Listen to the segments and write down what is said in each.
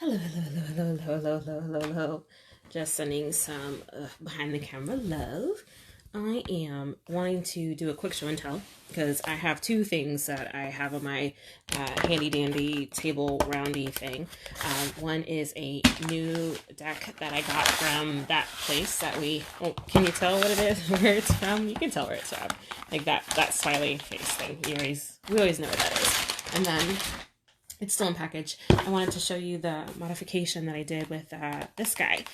Hello, hello, hello, hello, hello, hello, hello, hello. Just sending some behind the camera love. I am wanting to do a quick show and tell because I have two things that I have on my handy dandy table roundy thing. One is a new deck that I got from that place that we. Oh, can you tell what it is? Where it's from? You can tell where it's from. Like that smiley face thing. We always know what that is. And then it's still in package. I wanted to show you the modification that I did with this guy,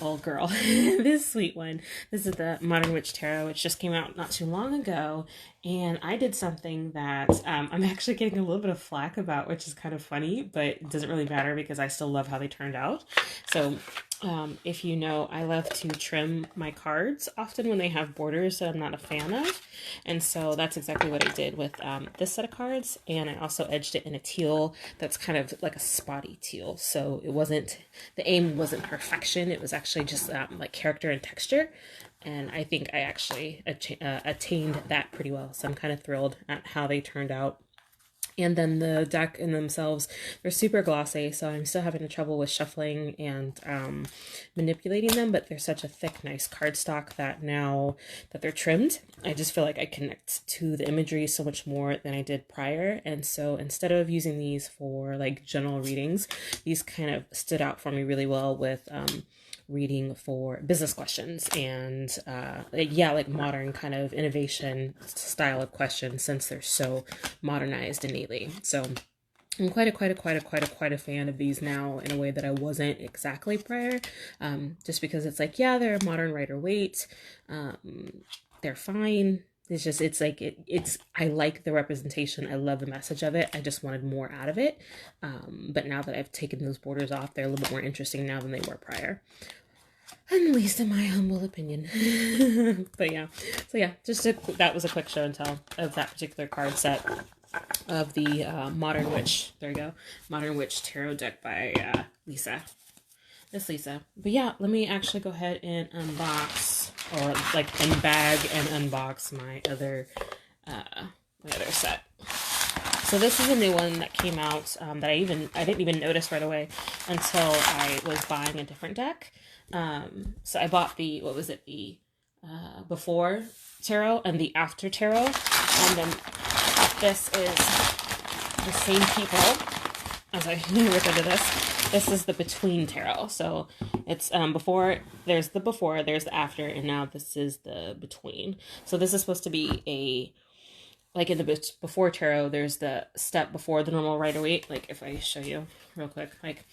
old girl, this sweet one. This is the Modern Witch Tarot, which just came out not too long ago. And I did something that I'm actually getting a little bit of flack about, which is kind of funny, but it doesn't really matter because I still love how they turned out. So if you know, I love to trim my cards often when they have borders that I'm not a fan of. And so that's exactly what I did with this set of cards. And I also edged it in a teal that's kind of like a spotty teal. So it wasn't, the aim wasn't perfection. It was actually just like character and texture. And I think I actually attained that pretty well. So I'm kind of thrilled at how they turned out. And then the deck in themselves, they're super glossy, so I'm still having trouble with shuffling and manipulating them, but they're such a thick, nice cardstock that now that they're trimmed, I just feel like I connect to the imagery so much more than I did prior. And so instead of using these for like general readings, these kind of stood out for me really well with reading for business questions and like modern kind of innovation style of questions, since they're so modernized innately. So I'm quite a fan of these now in a way that I wasn't exactly prior, just because it's like, yeah, they're a modern Rider Waite, they're fine. It's I like the representation. I love the message of it. I just wanted more out of it. But now that I've taken those borders off, they're a little bit more interesting now than they were prior. At least in my humble opinion. But yeah. So yeah, that was a quick show and tell of that particular card set of the Modern Witch. There you go. Modern Witch Tarot deck by Lisa. Miss Lisa. But yeah, let me actually go ahead and unbox, or like unbag and unbox my other set. So this is a new one that came out that I didn't even notice right away until I was buying a different deck. So I bought the before tarot and the after tarot, and then this is the same people as I refer to this. This is the between tarot. So it's before, there's the after, and now this is the between. So this is supposed to be like in the before tarot, there's the step before the normal Rider Waite. Like if I show you real quick, like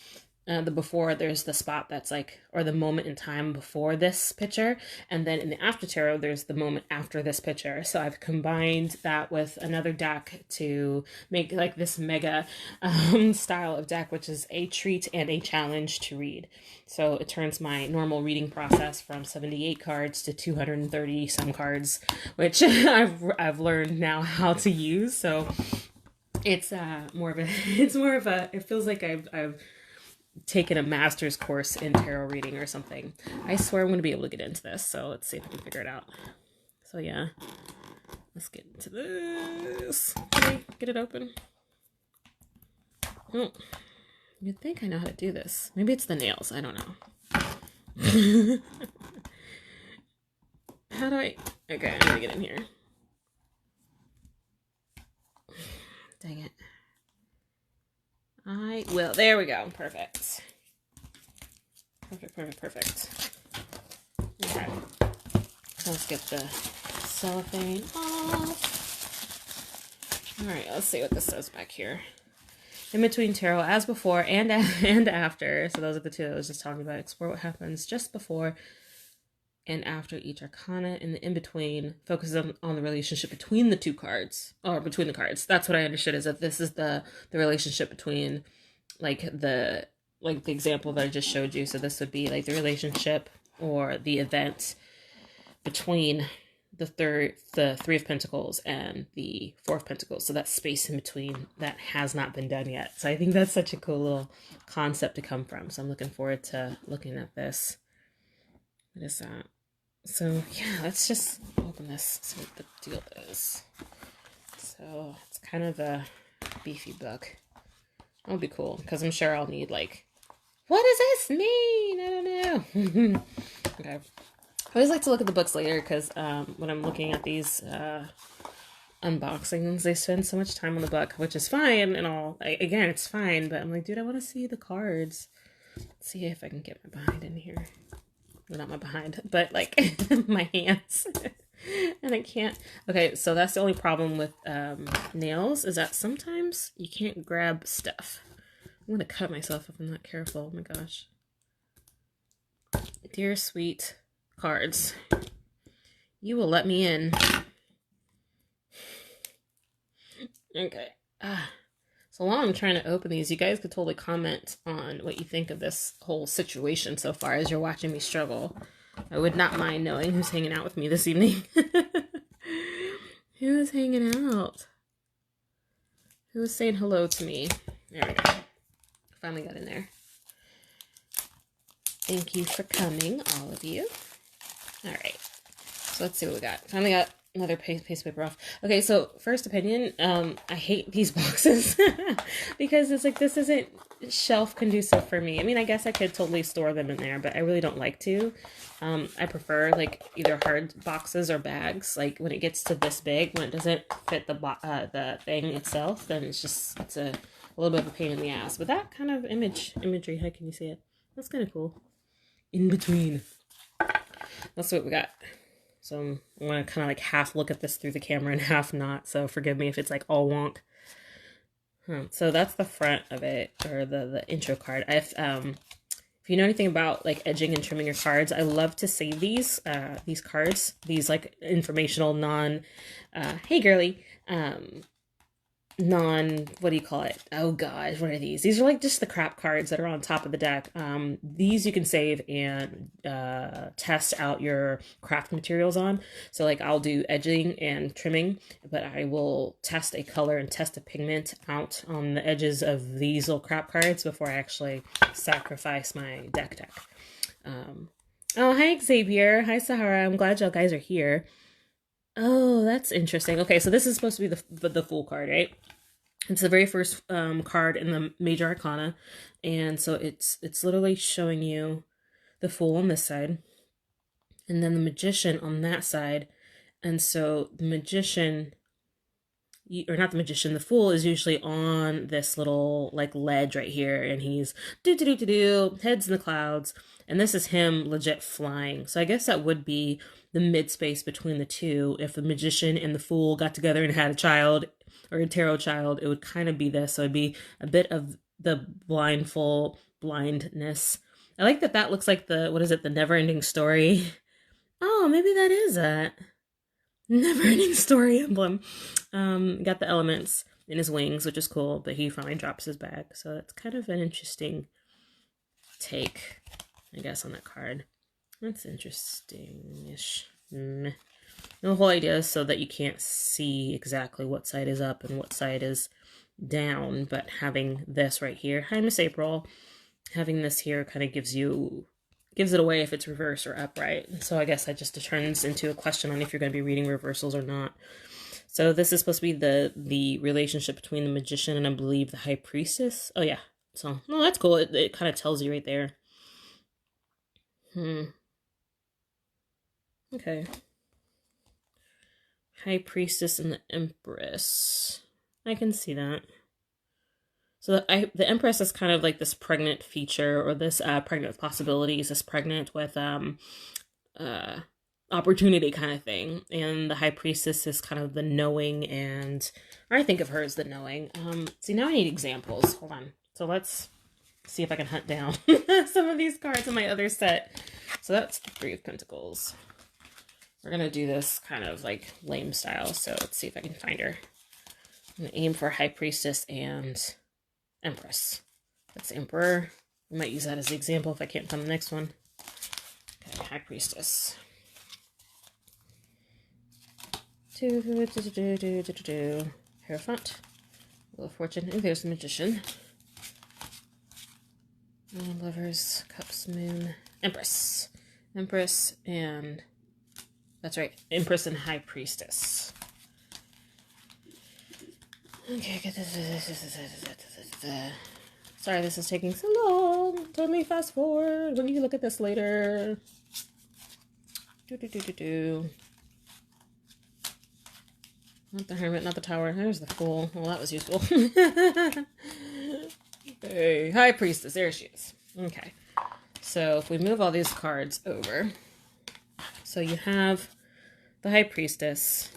the before, there's the spot that's like, or the moment in time before this picture, and then in the after tarot there's the moment after this picture. So I've combined that with another deck to make like this mega style of deck, which is a treat and a challenge to read. So it turns my normal reading process from 78 cards to 230 some cards, which I've learned now how to use. So it's it feels like I've taken a master's course in tarot reading or something. I swear I'm going to be able to get into this, so let's see if I can figure it out. So yeah, let's get into this. Can I get it open? Oh, you'd think I know how to do this. Maybe it's the nails, I don't know. How do I... Okay, I'm gonna get in here. Dang it. I will. There we go. Perfect. Perfect. Okay. Let's get the cellophane off. Alright, let's see what this says back here. In between tarot, as before and after. So those are the two that I was just talking about. Explore what happens just before and after each arcana. In the in-between, focuses on the relationship between the two cards, or between the cards. That's what I understood, is that this is the relationship between like the example that I just showed you. So this would be like the relationship or the event between the Three of Pentacles and the Four of Pentacles. So that space in between that has not been done yet. So I think that's such a cool little concept to come from. So I'm looking forward to looking at this. What is that? So yeah, let's just open this, see what the deal is. So it's kind of a beefy book. That'll be cool, because I'm sure I'll need like What does this mean? I don't know. Okay. I always like to look at the books later because when I'm looking at these unboxings, they spend so much time on the book, which is fine and all. Again, it's fine, but I'm like, dude, I want to see the cards. Let's see if I can get my behind in here. Well, not my behind, but like my hands. And I can't. Okay, so that's the only problem with nails is that sometimes you can't grab stuff. I'm gonna cut myself if I'm not careful. Oh my gosh. Dear sweet cards, you will let me in. Okay. So while I'm trying to open these, you guys could totally comment on what you think of this whole situation so far as you're watching me struggle. I would not mind knowing who's hanging out with me this evening. Who is hanging out? Who is saying hello to me? There we go. Finally got in there. Thank you for coming, all of you. All right. So let's see what we got. Finally got another paste paper off. Okay, so first opinion, I hate these boxes because it's like, this isn't shelf conducive for me. I mean, I guess I could totally store them in there, but I really don't like to. I prefer like either hard boxes or bags. Like when it gets to this big, when it doesn't fit the thing itself, then it's a little bit of a pain in the ass. But that kind of imagery, how can you see it? That's kind of cool. In between. Let's see what we got. So I'm going to kind of like half look at this through the camera and half not. So forgive me if it's like all wonk. So that's the front of it, or the intro card. If you know anything about like edging and trimming your cards, I love to save these cards, these like informational hey girly, what do you call it? Oh gosh, what are these? These are like just the crap cards that are on top of the deck. These you can save and test out your craft materials on. So like I'll do edging and trimming, but I will test a color and test a pigment out on the edges of these little crap cards before I actually sacrifice my deck. Oh, hi Xavier. Hi Sahara. I'm glad y'all guys are here. Oh, that's interesting. Okay, so this is supposed to be the Fool card, right? It's the very first card in the Major Arcana, and so it's literally showing you the Fool on this side, and then the Magician on that side. And so the Magician, or not the Magician, the Fool is usually on this little like ledge right here, and he's heads in the clouds, and this is him legit flying. So I guess that would be the mid space between the two. If the Magician and the Fool got together and had a child, or a tarot child, it would kind of be this. So it'd be a bit of the blindness. I like that looks like the never ending story. Oh, maybe that is a never ending story emblem. Got the elements in his wings, which is cool, but he finally drops his bag. So that's kind of an interesting take, I guess, on that card. That's interesting-ish. The whole idea is so that you can't see exactly what side is up and what side is down, but having this right here, hi Miss April, having this here kind of gives it away if it's reverse or upright. So I guess that just turns into a question on if you're going to be reading reversals or not. So this is supposed to be the relationship between the Magician and I believe the High Priestess. Oh yeah, so no, that's cool. It kind of tells you right there. Okay. High Priestess and the Empress. I can see that. So the Empress is kind of like this pregnant feature, or this pregnant with possibilities, this pregnant with opportunity kind of thing. And the High Priestess is kind of the knowing, or I think of her as the knowing. See, now I need examples. Hold on. So let's see if I can hunt down some of these cards in my other set. So that's the Three of Pentacles. We're going to do this kind of like lame style, so let's see if I can find her. I'm going to aim for High Priestess and Empress. That's Emperor. I might use that as the example if I can't find the next one. Okay, High Priestess. Hierophant. Wheel of Fortune. And there's the Magician. Lovers, Cups, Moon. Empress. Empress and... That's right, Empress and High Priestess. Okay, sorry this is taking so long. don't totally fast forward when you look at this later. Not the hermit, not the tower. There's the fool. Well, that was useful. Hey, High Priestess. There she is. Okay. So if we move all these cards over. So you have the High Priestess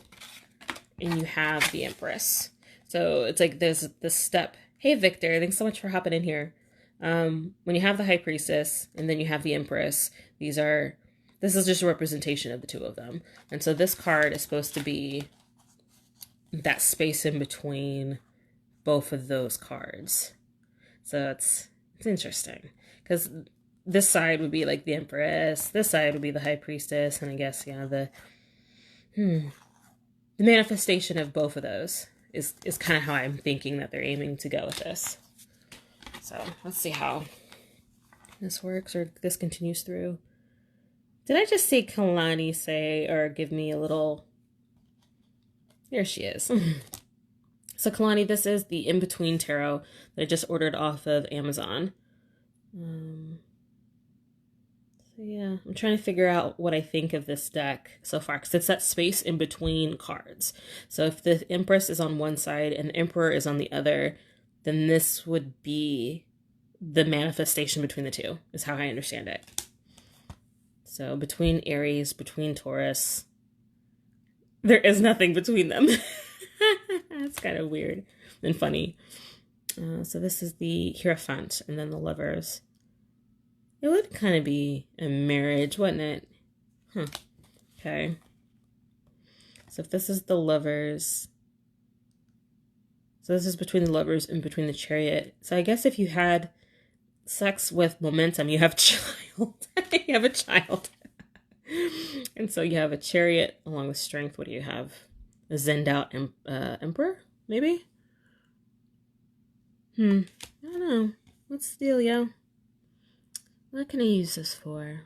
and you have the Empress. So it's like there's this step. Hey, Victor. Thanks so much for hopping in here. When you have the High Priestess and then you have the Empress, this is just a representation of the two of them. And so this card is supposed to be that space in between both of those cards. So it's interesting because this side would be like the Empress, this side would be the High Priestess, and I guess, yeah, the manifestation of both of those is kind of how I'm thinking that they're aiming to go with this. So let's see how this works or this continues through. Did I just see Kalani say or give me a little... There she is. So Kalani, this is the In-Between Tarot that I just ordered off of Amazon. So yeah, I'm trying to figure out what I think of this deck so far, because it's that space in between cards. So if the Empress is on one side and the Emperor is on the other, then this would be the manifestation between the two, is how I understand it. So between Aries, between Taurus, there is nothing between them. That's kind of weird and funny. So this is the Hierophant and then the Lovers. It would kind of be a marriage, wouldn't it? Huh. Okay. So if this is the Lovers... So this is between the Lovers and between the Chariot. So I guess if you had sex with momentum, you have child. You have a child. And so you have a Chariot along with Strength. What do you have? A Zenned out Emperor, maybe? I don't know. What's the dealio? What can I use this for?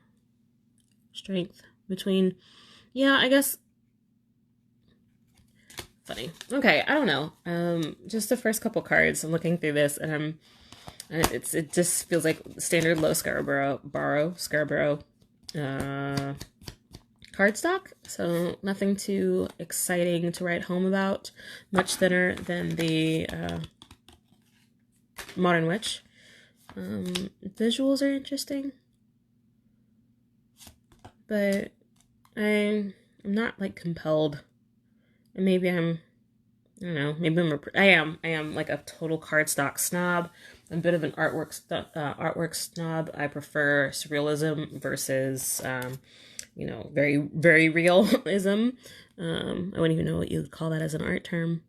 Strength between... Yeah, I guess... Funny. Okay, I don't know. Just the first couple cards. I'm looking through this, and it just feels like standard Lo Scarabeo cardstock. So nothing too exciting to write home about. Much thinner than the Modern Witch. Visuals are interesting, but I'm not like compelled. And maybe I don't know, maybe I am like a total cardstock snob. I'm a bit of an artwork snob. I prefer surrealism versus, very, very realism. I wouldn't even know what you would call that as an art term.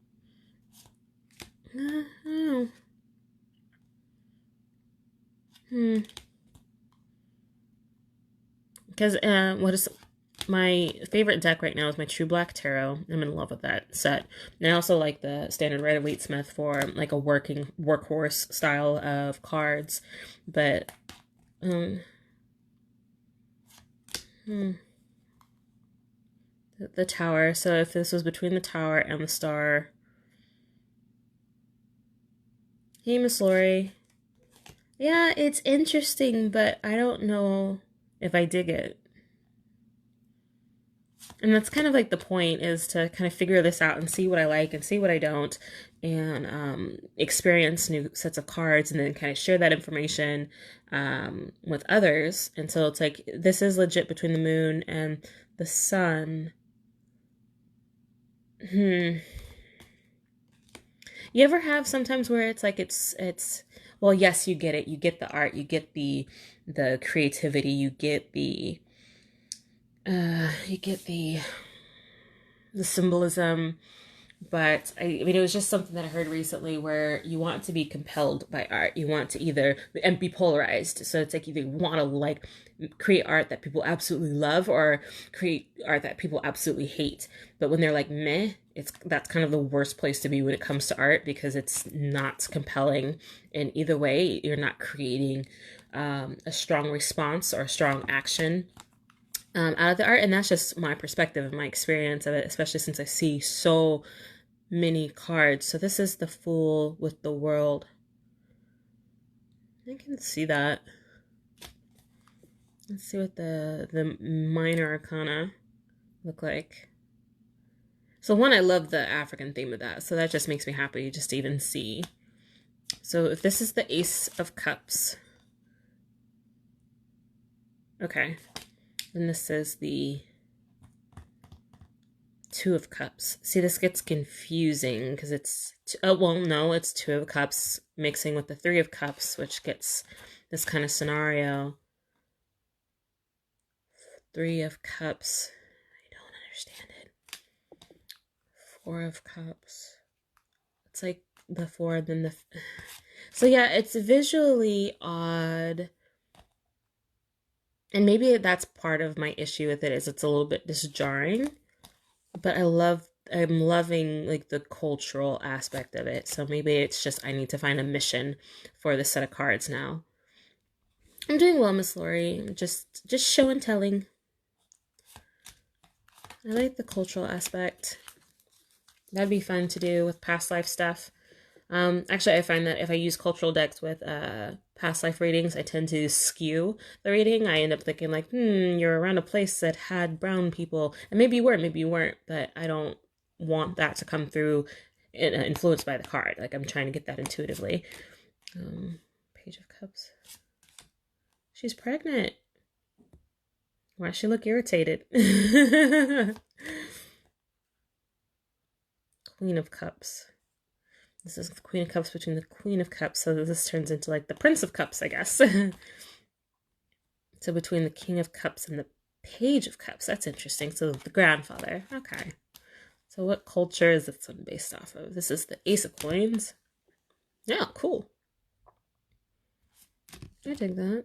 I don't know. Because what is my favorite deck right now is my True Black Tarot. I'm in love with that set. And I also like the standard Rider-Waite Smith for like a workhorse style of cards. But the Tower. So if this was between the Tower and the Star. Hey, Miss Lori. Yeah, it's interesting, but I don't know if I dig it. And that's kind of like the point, is to kind of figure this out and see what I like and see what I don't, and experience new sets of cards and then kind of share that information with others. And so it's like, this is legit between the Moon and the Sun. You ever have sometimes where it's like it's well, yes, you get it. You get the art, you get the creativity, you get the symbolism, but I mean, it was just something that I heard recently where you want to be compelled by art. You want to either, and be polarized. So it's like, either you want to like create art that people absolutely love or create art that people absolutely hate. But when they're like meh, that's kind of the worst place to be when it comes to art, because it's not compelling in either way. You're not creating a strong response or a strong action out of the art. And that's just my perspective and my experience of it, especially since I see so many cards. So this is the Fool with the World. I can see that. Let's see what the minor arcana look like. So one, I love the African theme of that, so that just makes me happy just to even see. So if this is the Ace of Cups, okay, and this is the Two of Cups. See, this gets confusing because it's, well, no, it's Two of Cups mixing with the Three of Cups, which gets this kind of scenario. Three of Cups, I don't understand it. Four of Cups, it's like the four and then the, so yeah, it's visually odd. And maybe that's part of my issue with it, is it's a little bit disjarring. But I'm loving like the cultural aspect of it. So maybe it's just I need to find a mission for this set of cards now. I'm doing well, Miss Lori. Just show and telling. I like the cultural aspect. That'd be fun to do with past life stuff. Actually, I find that if I use cultural decks with past life readings, I tend to skew the reading. I end up thinking like, you're around a place that had brown people, and maybe you weren't, but I don't want that to come through influenced by the card. Like, I'm trying to get that intuitively. Page of Cups. She's pregnant. Why does she look irritated? Queen of Cups. This is the Queen of Cups between the Queen of Cups, so this turns into like the Prince of Cups, I guess. So between the King of Cups and the Page of Cups, that's interesting. So the grandfather, okay. So what culture is this one based off of? This is the Ace of Coins. Yeah, cool. I dig that.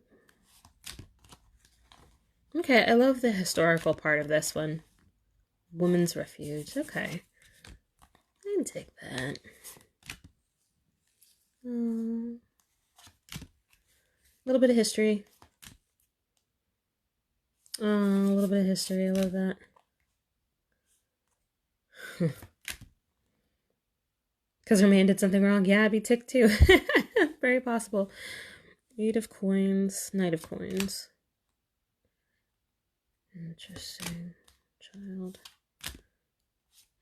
Okay, I love the historical part of this one. Woman's Refuge, okay. I dig that. A little bit of history. A little bit of history. I love that. Because her man did something wrong. Yeah, I'd be ticked too. Very possible. Eight of Coins. Knight of Coins. Interesting. Child.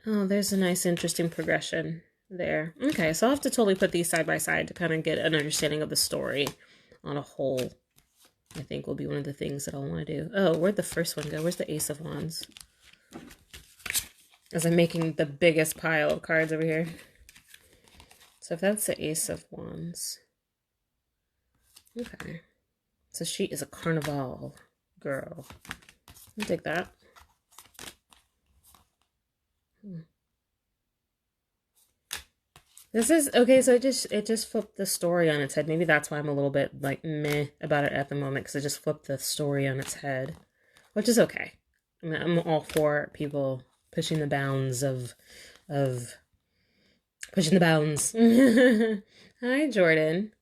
Oh, there's a nice, interesting progression there. Okay, so I'll have to totally put these side by side to kind of get an understanding of the story on a whole. I think will be one of the things that I'll want to do. Oh, where'd the first one go? Where's the Ace of Wands? As I'm making the biggest pile of cards over here. So if that's the Ace of Wands. Okay. So she is a carnival girl. I'll take that. This is okay, so it just flipped the story on its head. Maybe that's why I'm a little bit like meh about it at the moment, because it just flipped the story on its head, which is okay. I mean, I'm all for people pushing the bounds of pushing the bounds. Hi, Jordan.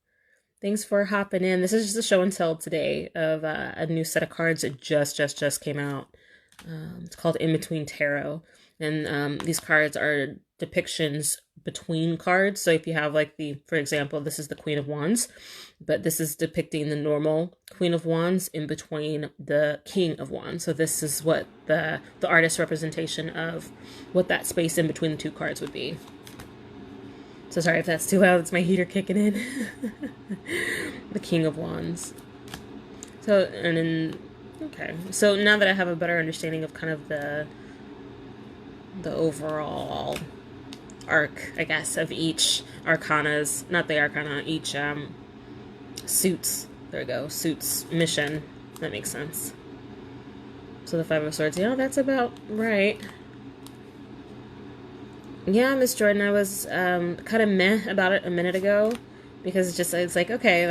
Thanks for hopping in. This is just a show and tell today of a new set of cards that just came out. It's called In Between Tarot, and these cards are depictions between cards. So if you have like for example, this is the Queen of Wands, but this is depicting the normal Queen of Wands in between the King of Wands. So this is what the artist representation of what that space in between the two cards would be. So sorry if that's too loud, it's my heater kicking in. The King of Wands. So, and then, okay. So now that I have a better understanding of kind of the overall arc, I guess, of each arcana's, not the arcana, each suits, there we go, suits mission. That makes sense. So the Five of Swords, yeah, that's about right. Yeah, Miss Jordan, I was kind of meh about it a minute ago, because it's like, okay,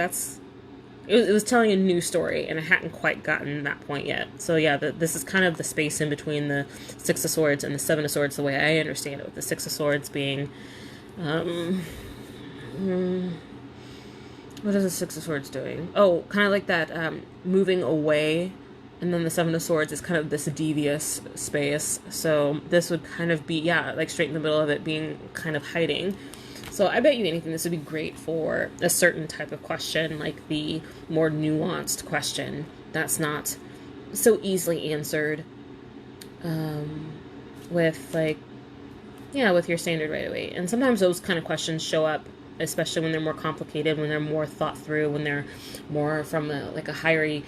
it was telling a new story, and I hadn't quite gotten that point yet. So yeah, this is kind of the space in between the Six of Swords and the Seven of Swords, the way I understand it, with the Six of Swords being, what is the Six of Swords doing? Oh, kind of like that, moving away, and then the Seven of Swords is kind of this devious space. So this would kind of be, yeah, like straight in the middle of it, being kind of hiding. So I bet you anything this would be great for a certain type of question, like the more nuanced question that's not so easily answered with like, yeah, with your standard right away. And sometimes those kind of questions show up, especially when they're more complicated, when they're more thought through, when they're more from like a higher,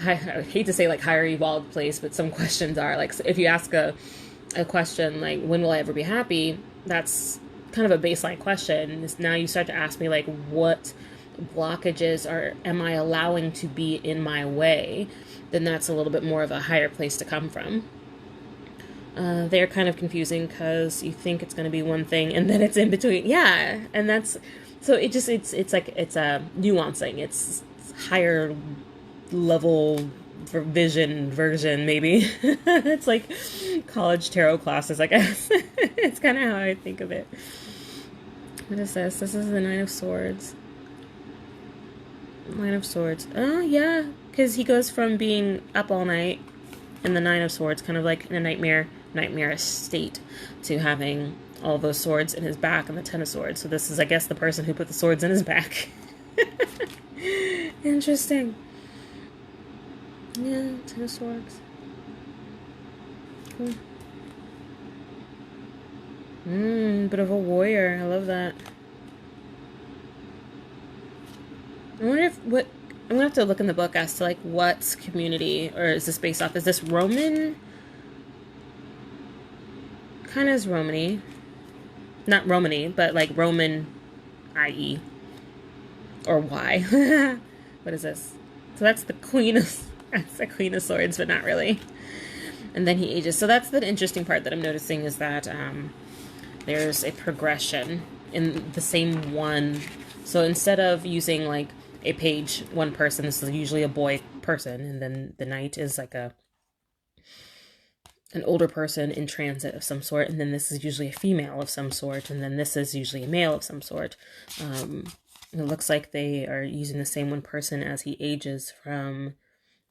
I hate to say like higher evolved place, but some questions are like, if you ask a question like, when will I ever be happy? That's kind of a baseline question. Now you start to ask me like, what blockages am I allowing to be in my way? Then that's a little bit more of a higher place to come from. They're kind of confusing because you think it's going to be one thing and then it's in between. Yeah, and that's so it's a nuancing. It's higher level version maybe. It's like college tarot classes, I guess. It's kind of how I think of it. What is this? This is the Nine of Swords. Nine of Swords. Oh yeah, because he goes from being up all night in the Nine of Swords, kind of like in a nightmarish state, to having all those swords in his back and the Ten of Swords. So this is, I guess, the person who put the swords in his back. Interesting. Yeah, Ten of Swords. Cool. Bit of a warrior. I love that. I wonder if I'm gonna have to look in the book as to like what community, or is this based off? Is this Roman? Kind of is Romany. Not Romany, but like Roman, i.e. or Y. What is this? So that's the Queen of Swords, but not really. And then he ages. So that's the interesting part that I'm noticing, is that there's a progression in the same one. So instead of using like a page, one person, this is usually a boy person, and then the knight is like an older person in transit of some sort, and then this is usually a female of some sort, and then this is usually a male of some sort. It looks like they are using the same one person as he ages from,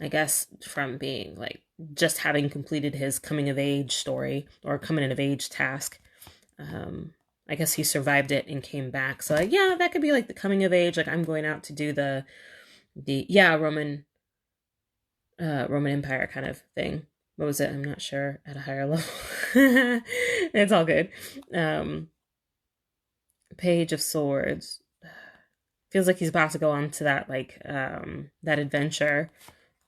I guess, from being like just having completed his coming of age story or coming of age task. I guess he survived it and came back. So like, yeah, that could be like the coming of age. Like, I'm going out to do the Roman Empire kind of thing. What was it? I'm not sure. At a higher level. It's all good. Page of Swords. Feels like he's about to go on to that, like, that adventure,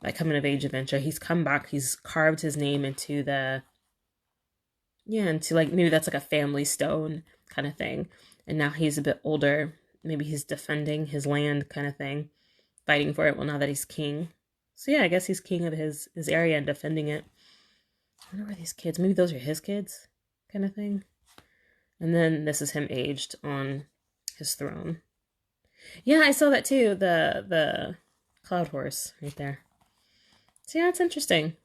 like coming of age adventure. He's come back. He's carved his name into into like, maybe that's like a family stone kind of thing. And now he's a bit older. Maybe he's defending his land kind of thing, fighting for it. Well, now that he's king. So yeah, I guess he's king of his area and defending it. I wonder where these kids, maybe those are his kids kind of thing. And then this is him aged on his throne. Yeah, I saw that too. The cloud horse right there. So yeah, it's interesting.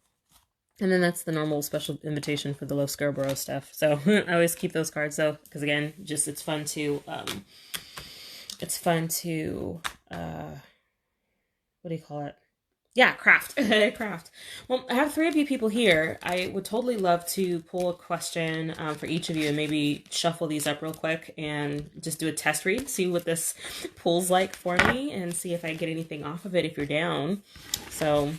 And then that's the normal special invitation for the Lo Scarabeo stuff. So I always keep those cards though, because again, just it's fun to what do you call it? Yeah, craft. Craft. Well, I have 3 of you people here. I would totally love to pull a question for each of you and maybe shuffle these up real quick and just do a test read, see what this pulls like for me, and see if I get anything off of it if you're down. So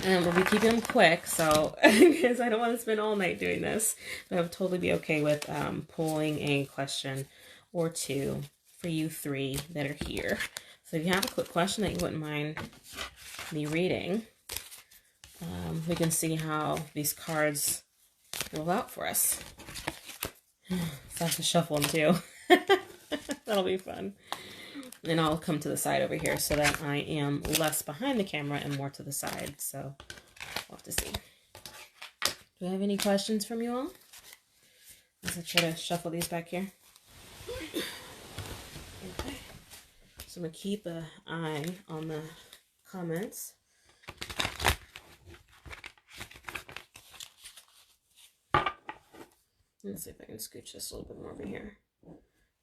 we'll be keeping them quick, so because I don't want to spend all night doing this. But I would totally be okay with pulling a question or 2 for you 3 that are here. So if you have a quick question that you wouldn't mind me reading, we can see how these cards roll out for us. So I have to shuffle them too. That'll be fun. And I'll come to the side over here so that I am less behind the camera and more to the side. So we'll have to see. Do I have any questions from you all? As I try to shuffle these back here. Okay. So I'm going to keep an eye on the comments. Let's see if I can scooch this a little bit more over here.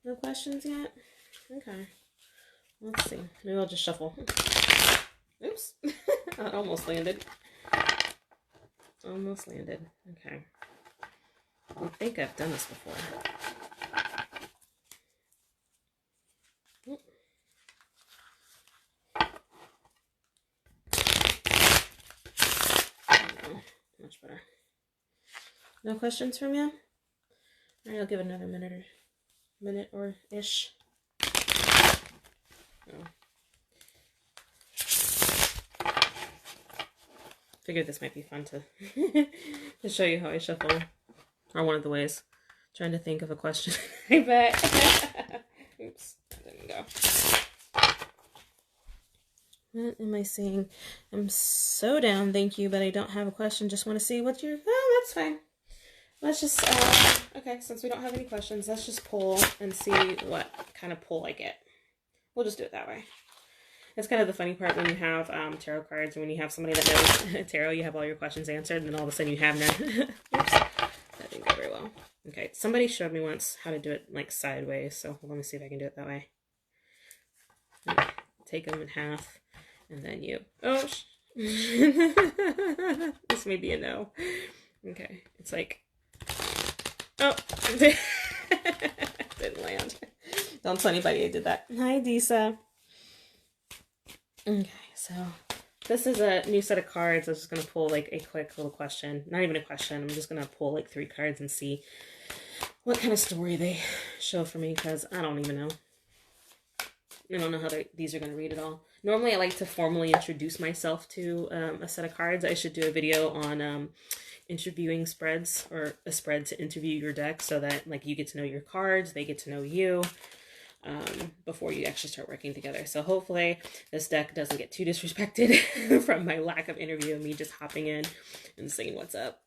No questions yet? Okay. Let's see. Maybe I'll just shuffle. Oops. That almost landed. Almost landed. Okay. I think I've done this before. much better. No questions from you? All right, I'll give it another minute or ish. Oh. Figured this might be fun to to show you how I shuffle, or one of the ways. Trying to think of a question. I bet. Oops, that didn't go. What am I seeing? I'm so down, thank you, but I don't have a question. Just want to see what you're... Oh, that's fine. Let's just... okay, since we don't have any questions, let's just pull and see what kind of pull I get. We'll just do it that way. It's kind of the funny part when you have tarot cards, when you have somebody that knows tarot, you have all your questions answered, and then all of a sudden you have none. Oops, that didn't go very well. Okay, somebody showed me once how to do it like sideways, so let me see if I can do it that way. Take them in half, and then you... Oh, this may be a no. Okay, it's like... Oh, didn't land. Don't tell anybody I did that. Hi, Disa. Okay, so this is a new set of cards. I was just going to pull like a quick little question. Not even a question. I'm just going to pull like 3 cards and see what kind of story they show for me, because I don't even know. I don't know how these are going to read at all. Normally, I like to formally introduce myself to a set of cards. I should do a video on interviewing spreads, or a spread to interview your deck, so that like you get to know your cards, they get to know you. Before you actually start working together. So hopefully this deck doesn't get too disrespected from my lack of interview and me just hopping in and saying what's up.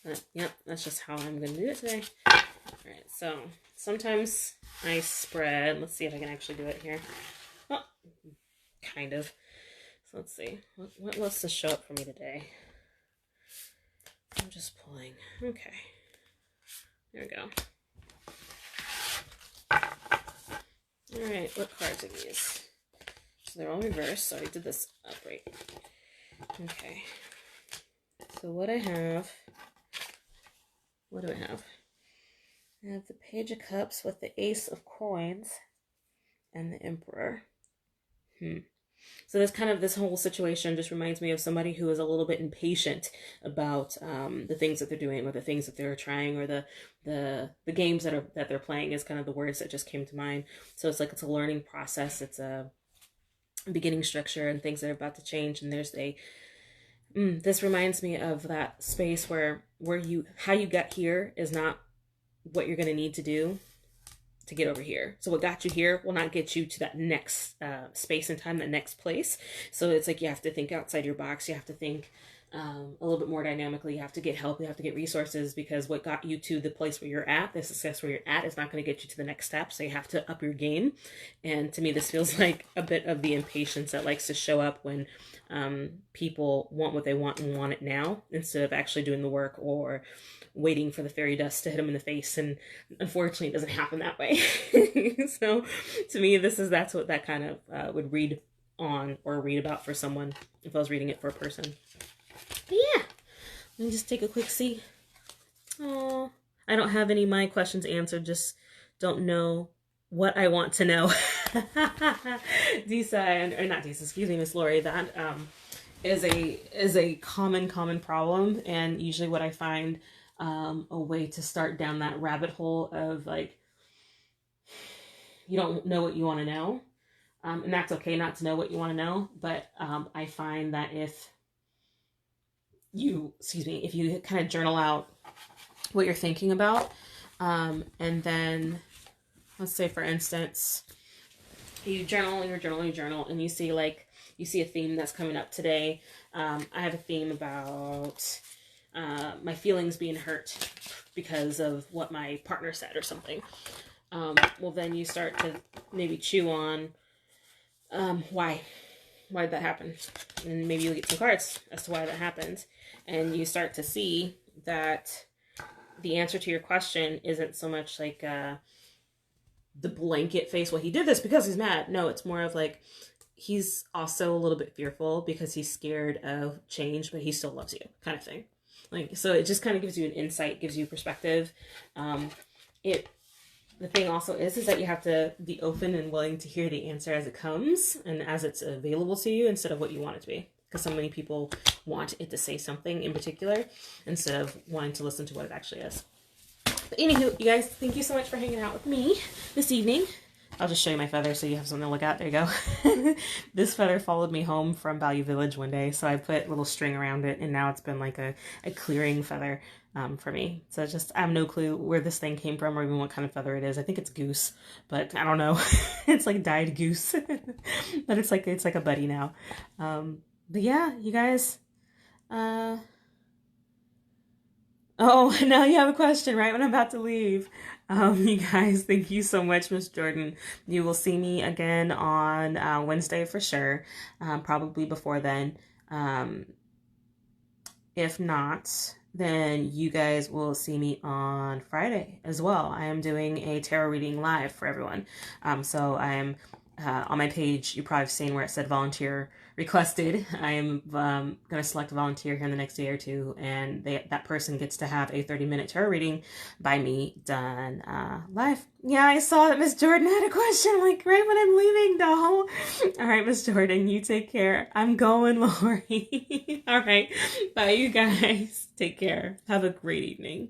But yep, that's just how I'm going to do it today. Alright, so sometimes I spread. Let's see if I can actually do it here. Oh, kind of. So let's see. What wants to show up for me today? I'm just pulling. Okay. There we go. Alright, what cards are these? So they're all reversed, so I did this upright. Okay. So what I have... What do I have? I have the Page of Cups with the Ace of Coins and the Emperor. So this whole situation just reminds me of somebody who is a little bit impatient about the things that they're doing, or the things that they're trying, or the games that they're playing is kind of the words that just came to mind. So it's like it's a learning process. It's a beginning structure and things that are about to change. And there's this reminds me of that space where how you got here is not what you're going to need to do to get over here. So what got you here will not get you to that next space and time, that next place. So it's like you have to think outside your box. You have to think a little bit more dynamically. You have to get help. You have to get resources, because what got you to the place where you're at, the success where you're at, is not going to get you to the next step. So you have to up your game. And to me, this feels like a bit of the impatience that likes to show up when people want what they want and want it now, instead of actually doing the work or waiting for the fairy dust to hit them in the face. And unfortunately, it doesn't happen that way. So to me, that's what that kind of would read on or read about for someone if I was reading it for a person. But yeah, let me just take a quick see. Oh, I don't have any of my questions answered, just don't know what I want to know. Disa, or not Disa, excuse me, Miss Lori, that is a common problem, and usually what I find a way to start down that rabbit hole of like, you don't know what you want to know, and that's okay not to know what you want to know, but I find that if you kind of journal out what you're thinking about, and then let's say, for instance, you journal, and you see a theme that's coming up today. I have a theme about my feelings being hurt because of what my partner said or something. Well, then you start to maybe chew on why did that happen? And maybe you get some cards as to why that happened. And you start to see that the answer to your question isn't so much like the blanket face, well, he did this because he's mad. No, it's more of like, he's also a little bit fearful because he's scared of change, but he still loves you, kind of thing. Like, so it just kind of gives you an insight, gives you perspective. The thing also is that you have to be open and willing to hear the answer as it comes and as it's available to you, instead of what you want it to be. because so many people want it to say something in particular instead of wanting to listen to what it actually is. But anywho, you guys, thank you so much for hanging out with me this evening. I'll just show you my feather so you have something to look at. There you go. This feather followed me home from Value Village one day, so I put a little string around it, and now it's been like a clearing feather for me. So just, I have no clue where this thing came from or even what kind of feather it is. I think it's goose, but I don't know. It's like dyed goose. But it's like a buddy now. But yeah, you guys. Oh, now you have a question right when I'm about to leave. You guys, thank you so much, Miss Jordan. You will see me again on Wednesday for sure. Probably before then. If not, then you guys will see me on Friday as well. I am doing a tarot reading live for everyone. So I am on my page, you probably have seen where it said volunteer requested. I am going to select a volunteer here in the next day or two, and that person gets to have a 30-minute tarot reading by me done live. Yeah, I saw that Miss Jordan had a question, like right when I'm leaving, doll. All right, Miss Jordan, you take care. I'm going, Lori. All right, bye, you guys. Take care. Have a great evening.